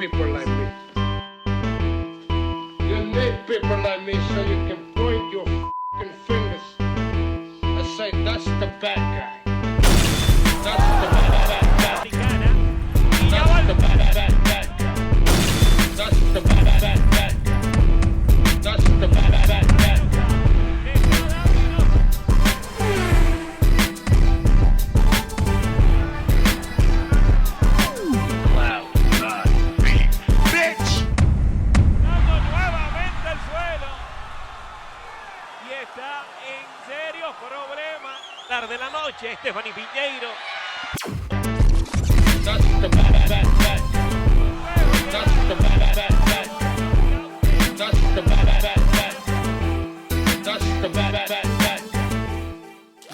people like me. You need people like me so you can point your f***ing fingers and say, that's the bad guy. That's the bad guy. That's the bad guy. That's the bad guy. That's the bad guy. De la noche, Stephanie Piñeiro.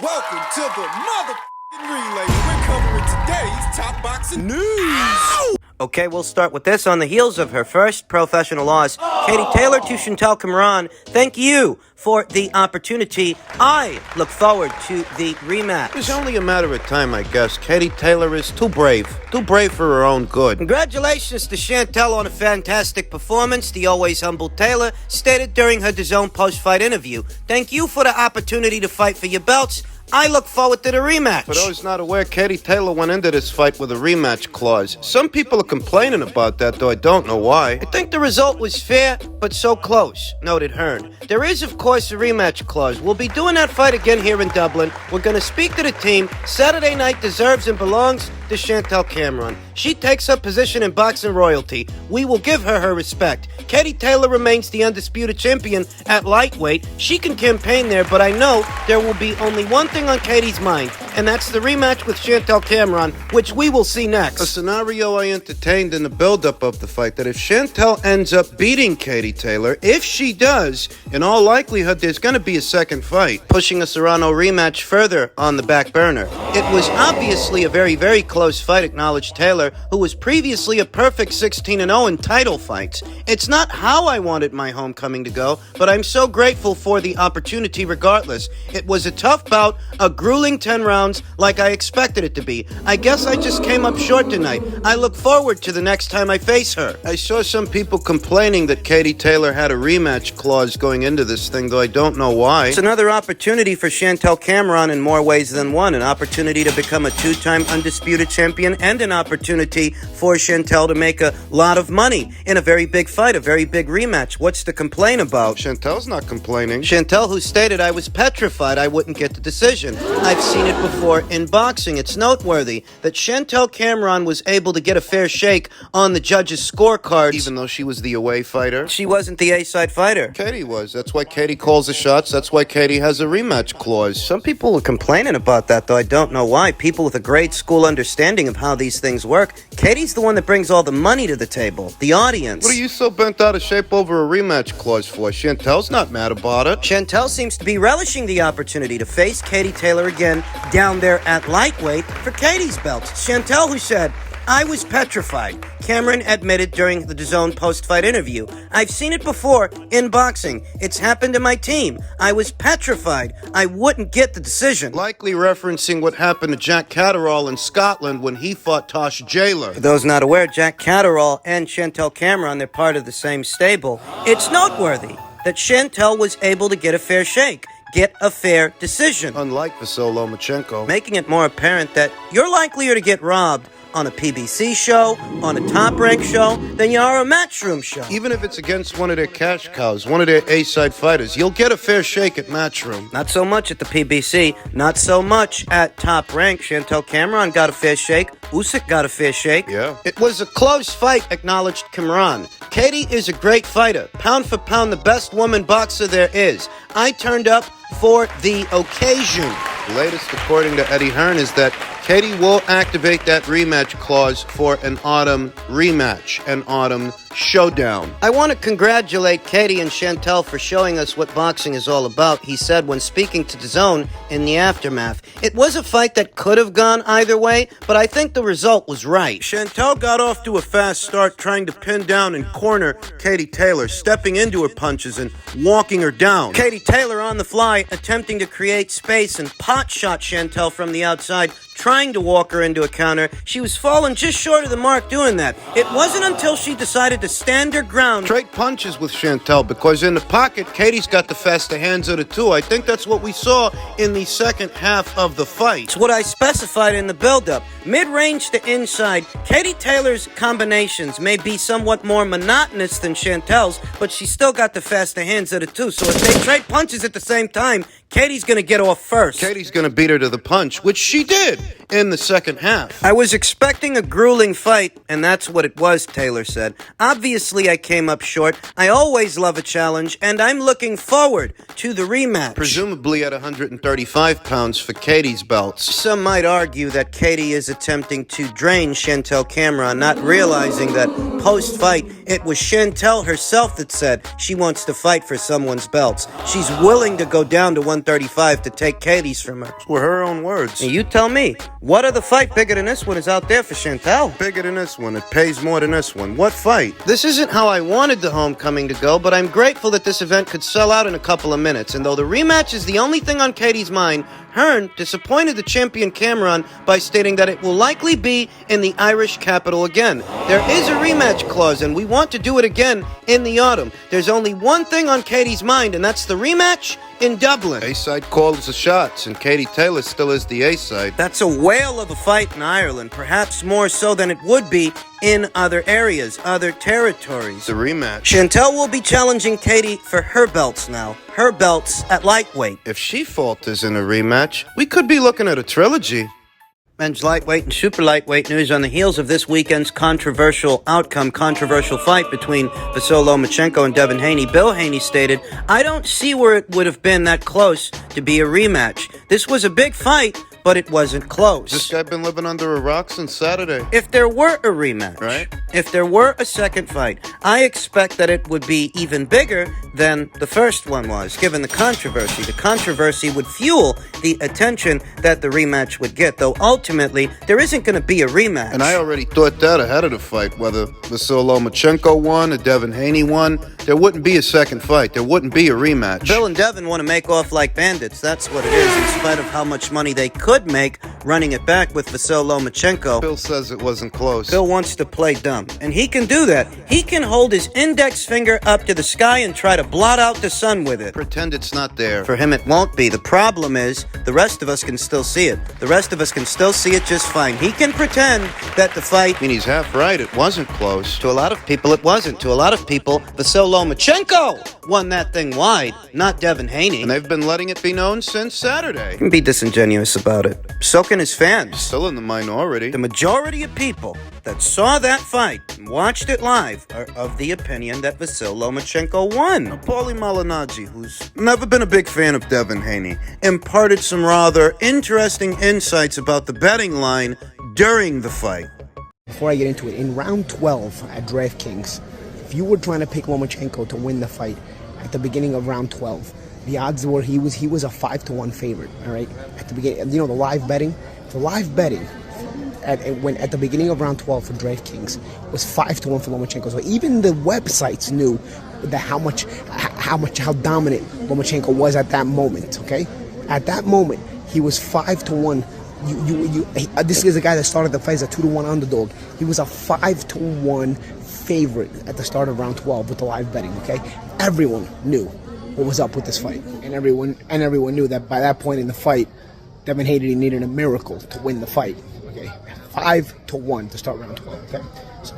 Welcome to the motherfucking relay. We're covering today's top boxing news. Okay, we'll start with this. On the heels of her first professional loss, Katie Taylor to Chantel Cameron, thank you for the opportunity. I look forward to the rematch. It's only a matter of time, I guess. Katie Taylor is too brave for her own good. Congratulations to Chantel on a fantastic performance, the always humble Taylor stated during her DAZN post-fight interview. Thank you for the opportunity to fight for your belts. I look forward to the rematch. For those not aware, Katie Taylor went into this fight with a rematch clause. Some people are complaining about that, though I don't know why. I think the result was fair, but so close, noted Hearn. There is, of course, a rematch clause. We'll be doing that fight again here in Dublin. We're going to speak to the team. Saturday night deserves and belongs to Chantel Cameron. She takes her position in boxing royalty. We will give her her respect. Katie Taylor remains the undisputed champion at lightweight. She can campaign there, but I know there will be only one thing on Katie's mind, and that's the rematch with Chantel Cameron, which we will see next. A scenario I entertained in the build-up of the fight, that if Chantel ends up beating Katie Taylor, if she does, in all likelihood, there's going to be a second fight, pushing a Serrano rematch further on the back burner. It was obviously a very, very close fight, acknowledged Taylor, who was previously a perfect 16-0 in title fights. It's not how I wanted my homecoming to go, but I'm so grateful for the opportunity regardless. It was a tough bout, a grueling 10 rounds like I expected it to be. I guess I just came up short tonight. I look forward to the next time I face her. I saw some people complaining that Katie Taylor had a rematch clause going into this thing, though I don't know why. It's another opportunity for Chantel Cameron in more ways than one. An opportunity to become a two-time undisputed champion and an opportunity for Chantel to make a lot of money in a very big fight, a very big rematch. What's to complain about? Chantel's not complaining. Chantel, who stated, I was petrified I wouldn't get the decision. I've seen it before in boxing. It's noteworthy that Chantel Cameron was able to get a fair shake on the judges' scorecards. Even though she was the away fighter? She wasn't the A-side fighter. Katie was. That's why Katie calls the shots. That's why Katie has a rematch clause. Some people are complaining about that, though I don't know why. People with a grade school understanding of how these things work. Katie's the one that brings all the money to the table. The audience. What are you so bent out of shape over a rematch clause for? Chantel's not mad about it. Chantel seems to be relishing the opportunity to face Katie Taylor again down there at lightweight for Katie's belt. Chantel, who said, I was petrified, Cameron admitted during the DAZN post-fight interview. I've seen it before in boxing. It's happened to my team. I was petrified I wouldn't get the decision. Likely referencing what happened to Jack Catterall in Scotland when he fought Tosh Jailer. For those not aware, Jack Catterall and Chantel Cameron, they're part of the same stable. It's noteworthy that Chantel was able to get a fair shake, get a fair decision. Unlike Vasyl Lomachenko. Making it more apparent that you're likelier to get robbed on a PBC show, on a top-ranked show, than you are a Matchroom show. Even if it's against one of their cash cows, one of their A-side fighters, you'll get a fair shake at Matchroom. Not so much at the PBC, not so much at Top Rank. Chantel Cameron got a fair shake. Usyk got a fair shake. Yeah. It was a close fight, acknowledged Cameron. Katie is a great fighter. Pound for pound, the best woman boxer there is. I turned up for the occasion. The latest, according to Eddie Hearn, is that Katie will activate that rematch clause for an autumn rematch, an autumn showdown. I want to congratulate Katie and Chantel for showing us what boxing is all about, he said when speaking to DAZN in the aftermath. It was a fight that could have gone either way, but I think the result was right. Chantel got off to a fast start trying to pin down and corner Katie Taylor, stepping into her punches and walking her down. Katie Taylor on the fly, attempting to create space and pot shot Chantel from the outside, trying to walk her into a counter. She was falling just short of the mark doing that. It wasn't until she decided to stand her ground. Straight punches with Chantel, because in the pocket, Katie's got the faster hands of the two. I think that's what we saw in the second half of the fight. It's what I specified in the build-up. Mid-range to inside, Katie Taylor's combinations may be somewhat more monotonous than Chantel's, but she's still got the faster hands of the two. So if they trade punches at the same time, Katie's gonna get off first. Katie's gonna beat her to the punch, which she did in the second half. I was expecting a grueling fight, and that's what it was, Taylor said. Obviously, I came up short. I always love a challenge, and I'm looking forward to the rematch. Presumably at 135 pounds for Katie's belts. Some might argue that Katie is attempting to drain Chantel Cameron, not realizing that post-fight, it was Chantel herself that said she wants to fight for someone's belts. She's willing to go down to 135 to take Katie's from her. Were her own words. And you tell me, what other fight bigger than this one is out there for Chantel? Bigger than this one. It pays more than this one. What fight? This isn't how I wanted the homecoming to go, but I'm grateful that this event could sell out in a couple of minutes. And though the rematch is the only thing on Katie's mind, Hearn disappointed the champion Cameron by stating that it will likely be in the Irish capital again. There is a rematch clause, and we want to do it again in the autumn. There's only one thing on Katie's mind, and that's the rematch in Dublin. A-side calls the shots, and Katie Taylor still is the A-side. That's a whale of a fight in Ireland, perhaps more so than it would be in other areas, other territories. The rematch. Chantel will be challenging Katie for her belts now. Her belts at lightweight. If she falters in a rematch, we could be looking at a trilogy. Men's lightweight and super lightweight news on the heels of this weekend's controversial fight between Vasiliy Lomachenko and Devin Haney. Bill Haney stated, "I don't see where it would have been that close to be a rematch. This was a big fight, but it wasn't close." This guy been living under a rock since Saturday. If there were a rematch, right? If there were a second fight, I expect that it would be even bigger than the first one was, given the controversy. The controversy would fuel the attention that the rematch would get, though ultimately, there isn't going to be a rematch. And I already thought that ahead of the fight, whether Vasiliy Lomachenko won or Devin Haney won, there wouldn't be a second fight. There wouldn't be a rematch. Bill and Devin want to make off like bandits. That's what it is, in spite of how much money they could make running it back with Vasiliy Lomachenko. Bill says it wasn't close. Bill wants to play dumb, and he can do that. He can hold his index finger up to the sky and try to blot out the sun with it. Pretend it's not there. For him, it won't be. The problem is, the rest of us can still see it. The rest of us can still see it just fine. He can pretend that the fight... I mean, he's half right. It wasn't close. To a lot of people, it wasn't. To a lot of people, Vasiliy Lomachenko won that thing wide, not Devin Haney. And they've been letting it be known since Saturday. He can be disingenuous about it. So can his fans. Still in the minority. The majority of people that saw that fight and watched it live are of the opinion that Vasiliy Lomachenko won. Now, Paulie Malignaggi, who's never been a big fan of Devin Haney, imparted some rather interesting insights about the betting line during the fight. Before I get into it, in round 12 at DraftKings, if you were trying to pick Lomachenko to win the fight at the beginning of round 12, the odds were he was a 5-1 favorite. All right, at the beginning, the live betting at the beginning of round 12 for DraftKings was 5-1 for Lomachenko. So even the websites knew that how dominant Lomachenko was at that moment. Okay, at that moment he was 5-1. This is a guy that started the fight as a 2-1 underdog. He was a 5-1 favorite at the start of round 12 with the live betting. Okay, everyone knew what was up with this fight, and everyone knew that by that point in the fight, Devin Haney needed a miracle to win the fight. Okay, 5-1 to start round 12. Okay, so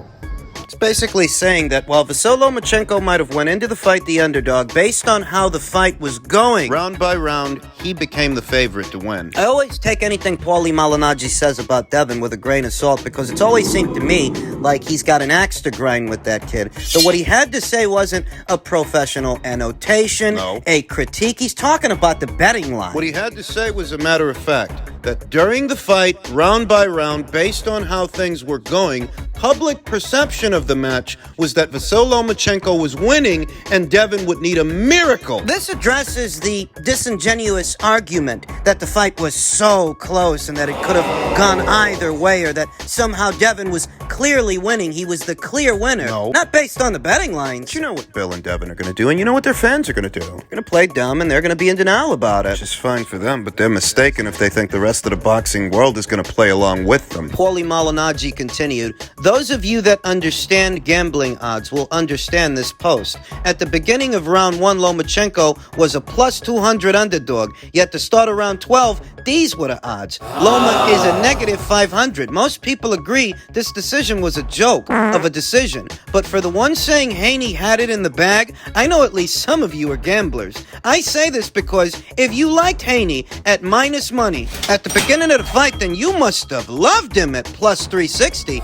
it's basically saying that while Vasiliy Lomachenko might have went into the fight the underdog, based on how the fight was going, round by round, he became the favorite to win. I always take anything Paulie Malignaggi says about Devin with a grain of salt, because it's always seemed to me like he's got an axe to grind with that kid. So what he had to say wasn't a professional annotation, No. a critique. He's talking about the betting line. What he had to say was a matter of fact, that during the fight, round by round, based on how things were going, public perception of the match was that Vasyl Lomachenko was winning and Devin would need a miracle. This addresses the disingenuous argument that the fight was so close and that it could have gone either way, or that somehow Devin was clearly winning. He was the clear winner. No. Not based on the betting lines. You know what Bill and Devin are going to do, and you know what their fans are going to do. They're going to play dumb and they're going to be in denial about it. Which is fine for them, but they're mistaken if they think the rest of the boxing world is going to play along with them. Paulie Malignaggi continued, those of you that understand gambling odds will understand this post. At the beginning of round 1, Lomachenko was a plus 200 underdog, yet to start around 12, these were the odds. Loma is a negative 500. Most people agree this decision was a joke of a decision, but for the ones saying Haney had it in the bag, I know at least some of you are gamblers. I say this because if you liked Haney at minus money at the beginning of the fight, then you must have loved him at plus 360. If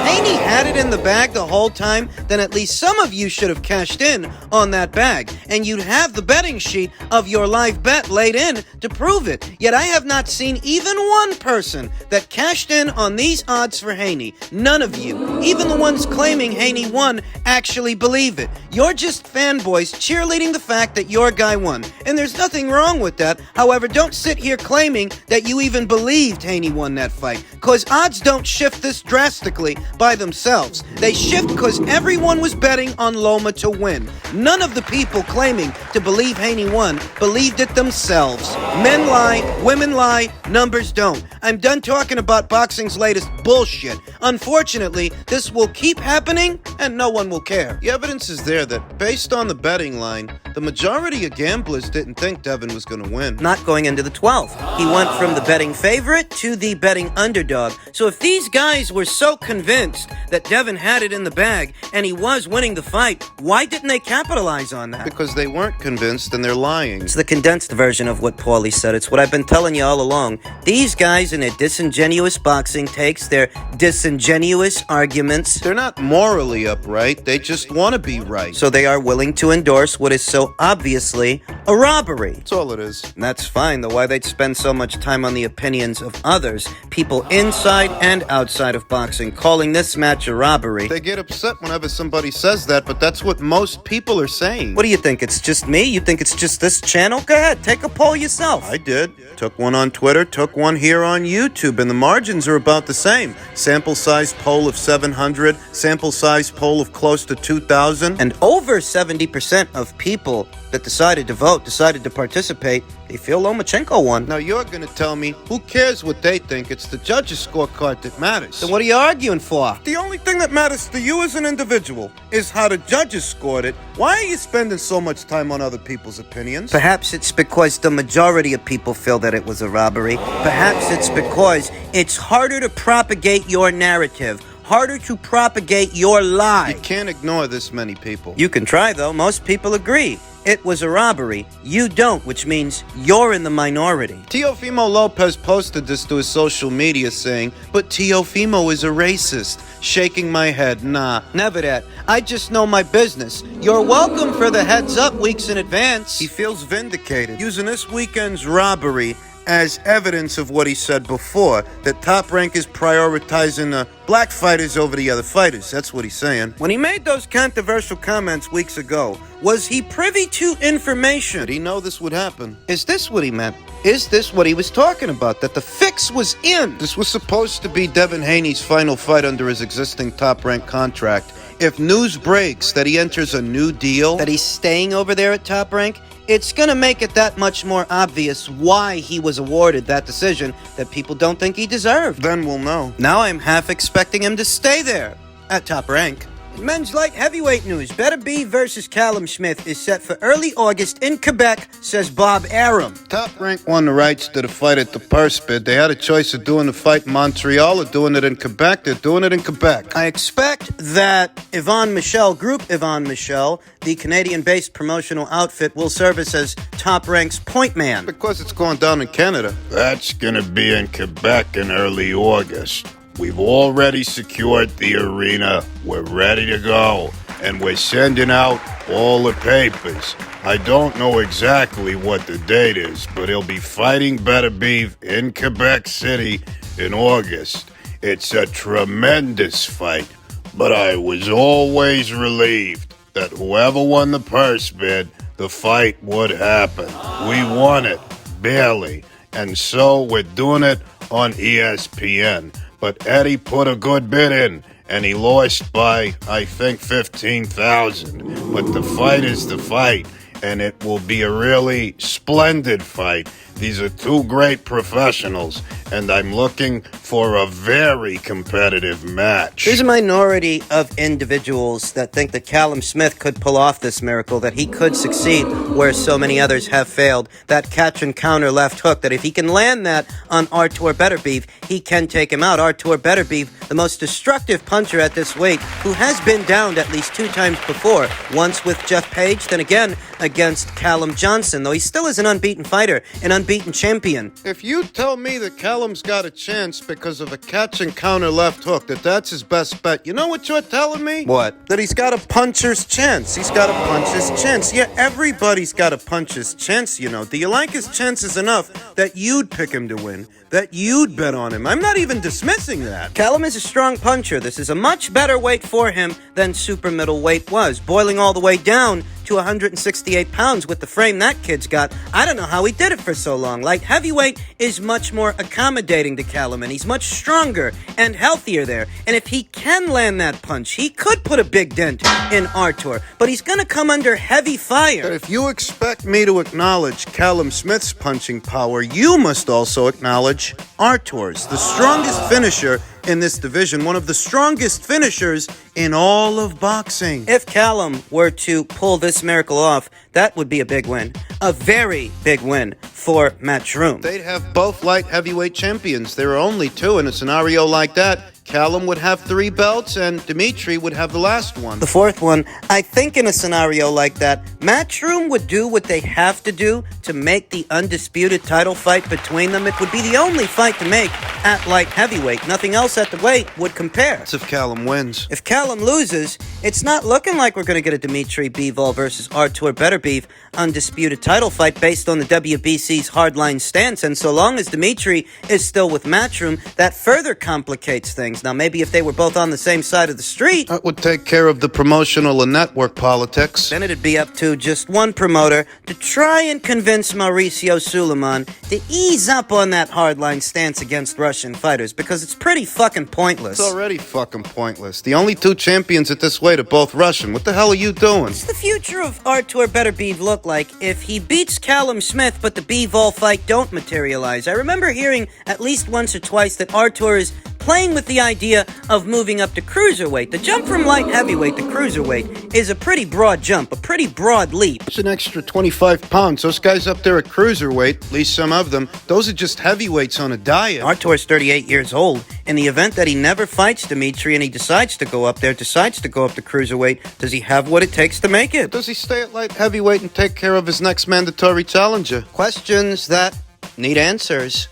Haney had it in the bag the whole time, then at least some of you should have cashed in on that bag, and you'd have the betting sheet of your live bet laid in to prove it. Yet I have not seen even one person that cashed in on these odds for Haney. None of you, even the ones claiming Haney won, actually believe it. You're just fanboys cheerleading the fact that your guy won, and there's nothing wrong with that. However, don't sit here claiming that you even believed Haney won that fight, cause odds don't shift this drastically by themselves. They shift cause everyone was betting on Loma to win. None of the people claiming to believe Haney won believed it themselves. Men lie, women lie, numbers don't. I'm done talking about boxing's latest bullshit. Unfortunately, this will keep happening and no one will care. The evidence is there that, based on the betting line, the majority of gamblers didn't think Devin was going to win. Not going into the 12th. He went from the betting favorite to the betting underdog. So if these guys were so convinced that Devin had it in the bag and he was winning the fight, why didn't they capitalize on that? Because they weren't convinced and they're lying. It's the condensed version of what Paulie said. It's what I've been telling you all along. These guys in their disingenuous boxing takes, their disingenuous arguments, They're not morally upright, they just want to be right. so they are willing to endorse what is so obviously a robbery. That's all it is. And that's fine, though. Why they'd spend so much time on the opinions of others, people inside and outside of boxing, calling this match a robbery. They get upset whenever somebody says that, but that's what most people are saying. What do you think? It's just me? You think it's just this channel? Go ahead, take a poll yourself. I did. Took one on Twitter, took one here on YouTube, and the margins are about the same. Sample size poll of 700, sample size poll of close to 2,000. And over 70% of people that decided to vote, decided to participate, they feel Lomachenko won. Now you're going to tell me, who cares what they think? It's the judge's scorecard that matters. So what are you arguing for? The only thing that matters to you as an individual is how the judges scored it. Why are you spending so much time on other people's opinions? Perhaps it's because the majority of people feel that it was a robbery. Perhaps it's because it's harder to propagate your narrative, harder to propagate your lie. You can't ignore this many people. You can try, though. Most people agree it was a robbery. You don't, which means you're in the minority. Teofimo Lopez posted this to his social media saying, but Teofimo is a racist. Shaking my head, nah. Never that. I just know my business. You're welcome for the heads up weeks in advance. He feels vindicated, using this weekend's robbery as evidence of what he said before, that Top Rank is prioritizing the black fighters over the other fighters. That's what he's saying. When he made those controversial comments weeks ago, was he privy to information? Did he know this would happen? Is this what he meant? Is this what he was talking about? That the fix was in? This was supposed to be Devin Haney's final fight under his existing Top Rank contract. If news breaks that he enters a new deal, That he's staying over there at Top Rank? It's gonna make it that much more obvious why he was awarded that decision that people don't think he deserved. then we'll know. Now I'm half expecting him to stay there at Top Rank. In men's light heavyweight news, Beterbiev versus Callum Smith is set for early August in Quebec, says Bob Arum. Top Rank won the rights to the fight at the purse bid. They had a choice of doing the fight in Montreal or doing it in Quebec. They're doing it in Quebec. I expect that Yvonne Michel, Group Yvonne Michel, the Canadian-based promotional outfit, will serve as Top Rank's point man. Because it's going down in Canada. That's gonna be in Quebec in early August. We've already secured the arena. We're ready to go. And we're sending out all the papers. I don't know exactly what the date is, but he'll be fighting Beterbiev in Quebec City in August. It's a tremendous fight, but I was always relieved that whoever won the purse bid, the fight would happen. We won it, barely, and so we're doing it on ESPN. But Eddie put a good bid in, and he lost by, I think, 15,000. But the fight is the fight, and it will be a really splendid fight. These are two great professionals, and I'm looking for a very competitive match. There's a minority of individuals that think that Callum Smith could pull off this miracle, that he could succeed where so many others have failed. That catch and counter left hook, that if he can land that on Artur Beterbiev, he can take him out. Artur Beterbiev, the most destructive puncher at this weight, who has been downed at least 2 times before. Once with Jeff Page, then again against Callum Johnson, though he still is an unbeaten fighter, an unbeaten champion. If you tell me that Callum's got a chance because of a catch and counter left hook, that's his best bet, you know what you're telling me? What? That he's got a puncher's chance. He's got a puncher's chance. Yeah, everybody's got a puncher's chance, you know. Do you like his chances enough that you'd pick him to win? That you'd bet on him? I'm not even dismissing that. Callum is a strong puncher. This is a much better weight for him than super middleweight was. Boiling all the way down to 168 pounds with the frame that kid's got. I don't know how he did it for so long. Light heavyweight is much more accommodating to Callum, and he's much stronger and healthier there. And if he can land that punch, he could put a big dent in Artur. But he's going to come under heavy fire. But if you expect me to acknowledge Callum Smith's punching power, you must also acknowledge Artur's, the strongest finisher in this division, one of the strongest finishers in all of boxing. If Callum were to pull this miracle off, that would be a big win. A very big win for Matchroom. They'd have both light heavyweight champions. There are only 2 in a scenario like that. Callum would have 3 belts, and Dimitri would have the last one. The 4th one, I think in a scenario like that, Matchroom would do what they have to do to make the undisputed title fight between them. It would be the only fight to make at light heavyweight. Nothing else at the weight would compare. That's if Callum wins. If Callum loses, it's not looking like we're going to get a Dimitri Bivol versus Artur Beterbiev undisputed title fight based on the WBC's hardline stance. And so long as Dimitri is still with Matchroom, that further complicates things. Now, maybe if they were both on the same side of the street, That would take care of the promotional and network politics. then it'd be up to just one promoter to try and convince Mauricio Suleiman to ease up on that hardline stance against Russian fighters, because it's pretty fucking pointless. It's already fucking pointless. The only 2 champions at this weight are both Russian. What the hell are you doing? What's the future of Artur Beterbiev look like if he beats Callum Smith but the Bivol fight don't materialize? I remember hearing at least once or twice that Artur is playing with the idea of moving up to cruiserweight. The jump from light heavyweight to cruiserweight is a pretty broad jump, a pretty broad leap. It's an extra 25 pounds. Those guys up there at cruiserweight, at least some of them, those are just heavyweights on a diet. Artur's 38 years old. In the event that he never fights Dimitri and he decides to go up there, decides to go up to cruiserweight, does he have what it takes to make it? Does he stay at light heavyweight and take care of his next mandatory challenger? Questions that need answers.